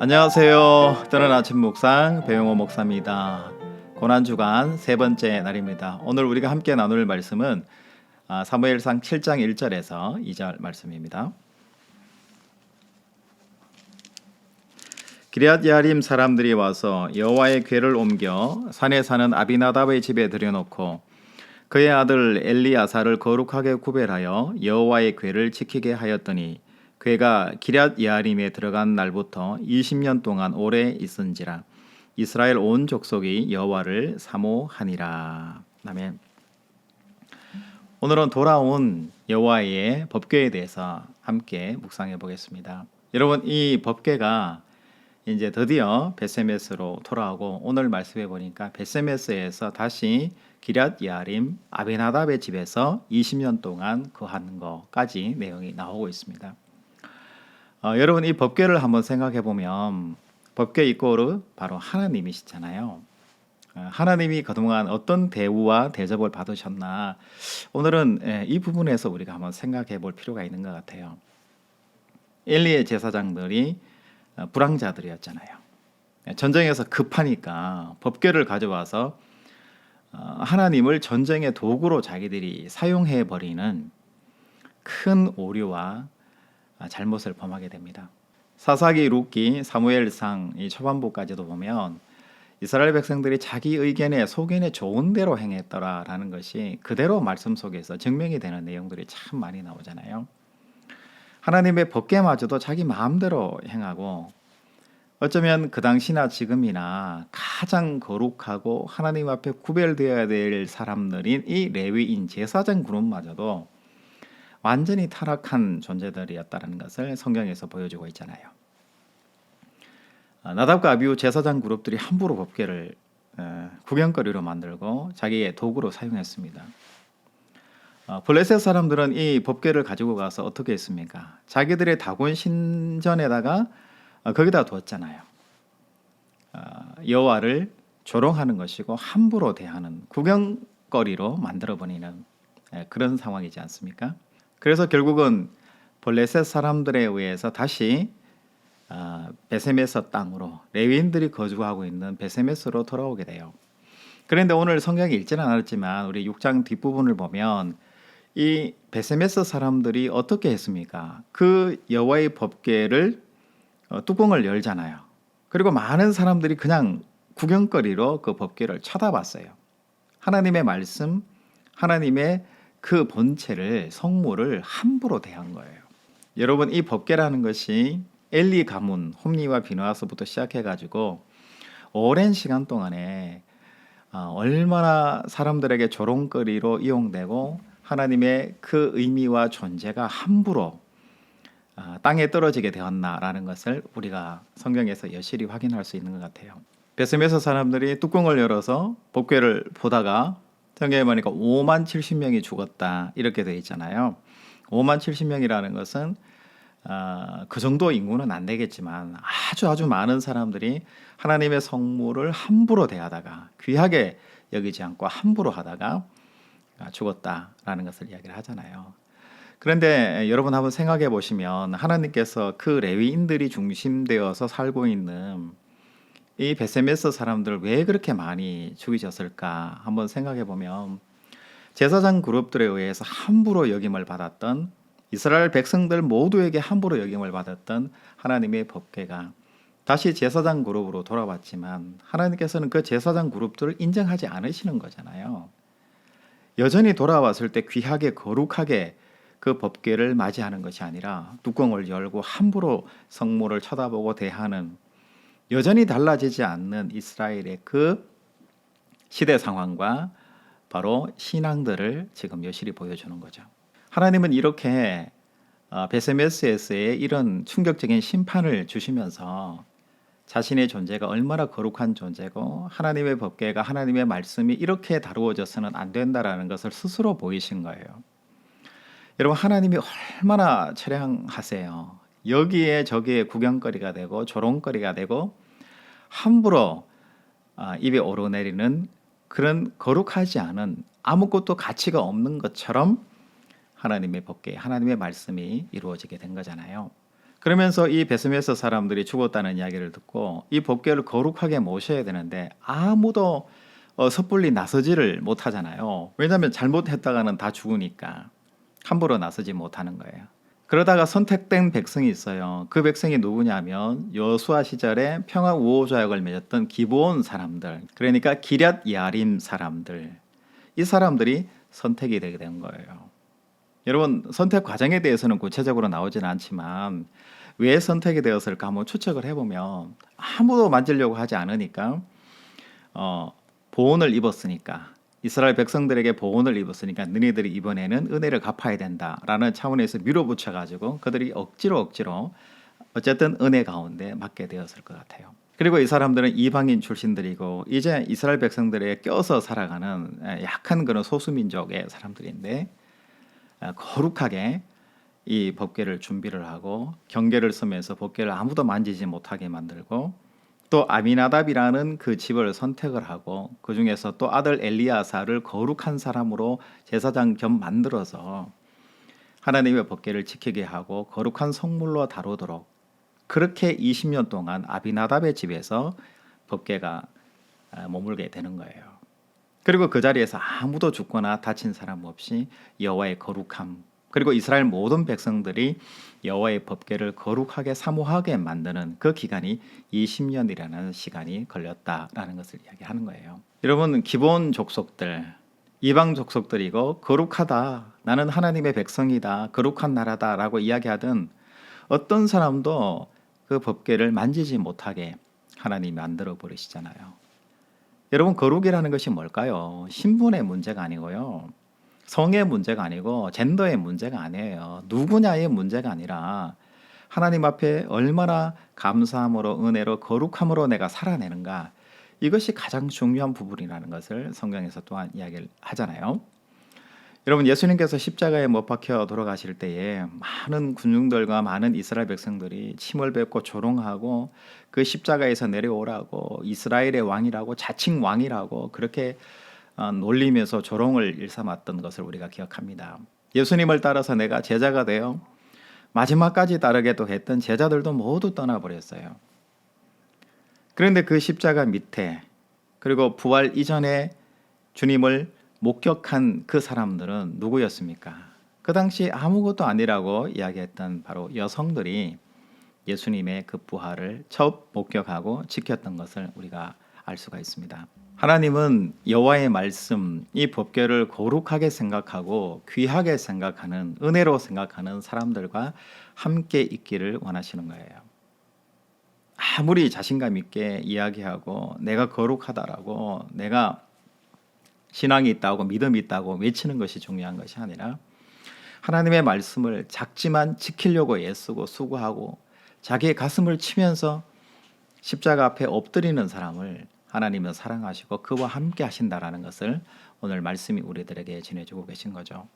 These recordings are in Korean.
안녕하세요. 뜨는 아침 묵상 배용호 목사입니다. 고난주간 세 번째 날입니다. 오늘 우리가 함께 나눌 말씀은 사무엘상 7장 1절에서 2절 말씀입니다. 기럇 야림 사람들이 와서 여호와의 궤를 옮겨 산에 사는 아비나답의 집에 들여놓고 그의 아들 엘리야사를 거룩하게 구별하여 여호와의 궤를 지키게 하였더니 궤가 기럇 야림에 들어간 날부터 20년 동안 오래 있은지라 이스라엘 온 족속이 여호와를 사모하니라. 아멘. 오늘은 돌아온 여호와의 법궤에 대해서 함께 묵상해 보겠습니다. 여러분, 이 법궤가 이제 드디어 베세메스로 돌아오고 오늘 말씀해 보니까 베세메스에서 다시 기럇 야림 아비나답의 집에서 20년 동안 거하는 것까지 내용이 나오고 있습니다. 여러분, 이 법궤를 한번 생각해 보면 법궤 이꼬르 바로 하나님이시잖아요. 하나님이 그동안 어떤 대우와 대접을 받으셨나, 오늘은 이 부분에서 우리가 한번 생각해 볼 필요가 있는 것 같아요. 엘리의 제사장들이 불황자들이었잖아요. 전쟁에서 급하니까 법궤를 가져와서 하나님을 전쟁의 도구로 자기들이 사용해 버리는 큰 오류와 잘못을 범하게 됩니다. 사사기, 룻기, 사무엘상 이 초반부까지도 보면 이스라엘 백성들이 자기 의견에 소견에 좋은 대로 행했더라라는 것이 그대로 말씀 속에서 증명이 되는 내용들이 참 많이 나오잖아요. 하나님의 법궤마저도 자기 마음대로 행하고 어쩌면 그 당시나 지금이나 가장 거룩하고 하나님 앞에 구별되어야 될 사람들인 이 레위인 제사장 그룹마저도 완전히 타락한 존재들이었다는 것을 성경에서 보여주고 있잖아요. 나답과 아비후 제사장 그룹들이 함부로 법궤를 구경거리로 만들고 자기의 도구로 사용했습니다. 블레셋 사람들은 이 법궤를 가지고 가서 어떻게 했습니까? 자기들의 다곤 신전에다가 거기다 두었잖아요. 여호와를 조롱하는 것이고 함부로 대하는 구경거리로 만들어버리는 그런 상황이지 않습니까? 그래서 결국은 블레셋 사람들에 의해서 다시 베세메스 땅으로 레위인들이 거주하고 있는 베세메스로 돌아오게 돼요. 그런데 오늘 성경이 읽지는 않았지만 우리 6장 뒷부분을 보면 이 베세메스 사람들이 어떻게 했습니까? 그 여호와의 법궤를 뚜껑을 열잖아요. 그리고 많은 사람들이 그냥 구경거리로 그 법궤를 쳐다봤어요. 하나님의 말씀, 하나님의 그 본체를, 성물을 함부로 대한 거예요. 여러분, 이 법궤라는 것이 엘리 가문, 홈리와 비느하스부터 시작해가지고 오랜 시간 동안에 얼마나 사람들에게 조롱거리로 이용되고 하나님의 그 의미와 존재가 함부로 땅에 떨어지게 되었나라는 것을 우리가 성경에서 여실히 확인할 수 있는 것 같아요. 베세메스 사람들이 뚜껑을 열어서 법궤를 보다가 성경에 보니까 5만 70명이 죽었다 이렇게 되어 있잖아요. 5만 70명이라는 것은 그 정도 인구는 안 되겠지만 아주 많은 사람들이 하나님의 성물을 함부로 대하다가 귀하게 여기지 않고 함부로 하다가 죽었다라는 것을 이야기를 하잖아요. 그런데 여러분 한번 생각해 보시면 하나님께서 그 레위인들이 중심되어서 살고 있는 이 베세메스 사람들 왜 그렇게 많이 죽이셨을까 한번 생각해 보면 제사장 그룹들에 의해서 함부로 여김을 받았던 이스라엘 백성들 모두에게 함부로 여김을 받았던 하나님의 법궤가 다시 제사장 그룹으로 돌아왔지만 하나님께서는 그 제사장 그룹들을 인정하지 않으시는 거잖아요. 여전히 돌아왔을 때 귀하게 거룩하게 그 법궤를 맞이하는 것이 아니라 뚜껑을 열고 함부로 성물을 쳐다보고 대하는 여전히 달라지지 않는 이스라엘의 그 시대 상황과 바로 신앙들을 지금 여실히 보여주는 거죠. 하나님은 이렇게 베세메스에서의 이런 충격적인 심판을 주시면서 자신의 존재가 얼마나 거룩한 존재고 하나님의 법궤가 하나님의 말씀이 이렇게 다루어져서는 안 된다라는 것을 스스로 보이신 거예요. 여러분, 하나님이 얼마나 처량하세요. 여기에 저기에 구경거리가 되고 조롱거리가 되고 함부로 입에 오르내리는 그런 거룩하지 않은 아무것도 가치가 없는 것처럼 하나님의 법궤, 하나님의 말씀이 이루어지게 된 거잖아요. 그러면서 이 베스메스 사람들이 죽었다는 이야기를 듣고 이 법궤를 거룩하게 모셔야 되는데 아무도 섣불리 나서지를 못하잖아요. 왜냐하면 잘못했다가는 다 죽으니까 함부로 나서지 못하는 거예요. 그러다가 선택된 백성이 있어요. 그 백성이 누구냐면 여수아 시절에 평화 우호 조약을 맺었던 기브온 사람들, 그러니까 기럇 야림 사람들, 이 사람들이 선택이 되게 된 거예요. 여러분, 선택 과정에 대해서는 구체적으로 나오지는 않지만 왜 선택이 되었을까 한번 추측을 해보면 아무도 만지려고 하지 않으니까 보온을 입었으니까, 이스라엘 백성들에게 보온을 입었으니까 너희들이 이번에는 은혜를 갚아야 된다라는 차원에서 밀어붙여 가지고 그들이 억지로 어쨌든 은혜 가운데 맡게 되었을 것 같아요. 그리고 이 사람들은 이방인 출신들이고 이제 이스라엘 백성들에게 껴서 살아가는 약한 그런 소수민족의 사람들인데 거룩하게 이 법궤를 준비를 하고 경계를 쓰면서 법궤를 아무도 만지지 못하게 만들고, 또 아미나답이라는 그 집을 선택을 하고 그 중에서 또 아들 엘리야사를 거룩한 사람으로 제사장 겸 만들어서 하나님의 법궤를 지키게 하고 거룩한 성물로 다루도록, 그렇게 20년 동안 아비나답의 집에서 법궤가 머물게 되는 거예요. 그리고 그 자리에서 아무도 죽거나 다친 사람 없이 여호와의 거룩함, 그리고 이스라엘 모든 백성들이 여호와의 법궤를 거룩하게 사모하게 만드는 그 기간이 20년이라는 시간이 걸렸다라는 것을 이야기하는 거예요. 여러분, 기본 족속들, 이방 족속들이고 거룩하다, 나는 하나님의 백성이다, 거룩한 나라다라고 이야기하던 어떤 사람도 그 법궤를 만지지 못하게 하나님이 만들어 버리시잖아요. 여러분, 거룩이라는 것이 뭘까요? 신분의 문제가 아니고요, 성의 문제가 아니고 젠더의 문제가 아니에요. 누구냐의 문제가 아니라 하나님 앞에 얼마나 감사함으로 은혜로 거룩함으로 내가 살아내는가, 이것이 가장 중요한 부분이라는 것을 성경에서 또한 이야기를 하잖아요. 여러분, 예수님께서 십자가에 못 박혀 돌아가실 때에 많은 군중들과 많은 이스라엘 백성들이 침을 뱉고 조롱하고 그 십자가에서 내려오라고, 이스라엘의 왕이라고, 자칭 왕이라고 그렇게 놀리면서 조롱을 일삼았던 것을 우리가 기억합니다. 예수님을 따라서 내가 제자가 되어 마지막까지 따르겠다고 했던 제자들도 모두 떠나버렸어요. 그런데 그 십자가 밑에, 그리고 부활 이전에 주님을 목격한 그 사람들은 누구였습니까? 그 당시 아무것도 아니라고 이야기했던 바로 여성들이 예수님의 그 부활을 첫 목격하고 지켰던 것을 우리가 알 수가 있습니다. 하나님은 여호와의 말씀, 이 법궤를 거룩하게 생각하고 귀하게 생각하는, 은혜로 생각하는 사람들과 함께 있기를 원하시는 거예요. 아무리 자신감 있게 이야기하고 내가 거룩하다라고, 내가 신앙이 있다고, 믿음이 있다고 외치는 것이 중요한 것이 아니라 하나님의 말씀을 작지만 지키려고 애쓰고 수고하고 자기의 가슴을 치면서 십자가 앞에 엎드리는 사람을 하나님은 사랑하시고 그와 함께 하신다라는 것을 오늘 말씀이 우리들에게 전해주고 계신 거죠.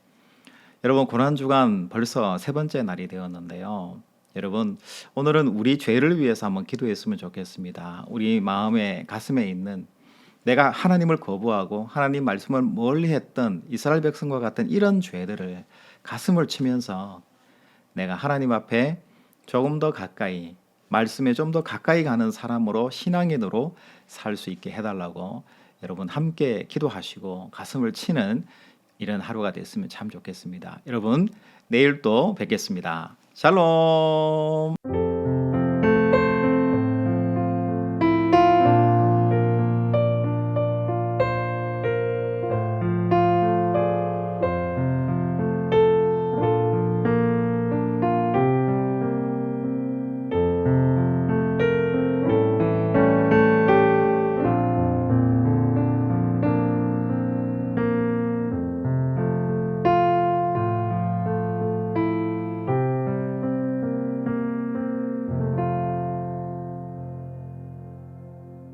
여러분, 고난주간 벌써 세 번째 날이 되었는데요. 여러분, 오늘은 우리 죄를 위해서 한번 기도했으면 좋겠습니다. 우리 마음에, 가슴에 있는, 내가 하나님을 거부하고 하나님 말씀을 멀리했던 이스라엘 백성과 같은 이런 죄들을 가슴을 치면서 내가 하나님 앞에 조금 더 가까이, 말씀에 좀 더 가까이 가는 사람으로, 신앙인으로 살 수 있게 해달라고 여러분 함께 기도하시고 가슴을 치는 이런 하루가 됐으면 참 좋겠습니다. 여러분, 내일 또 뵙겠습니다. 샬롬.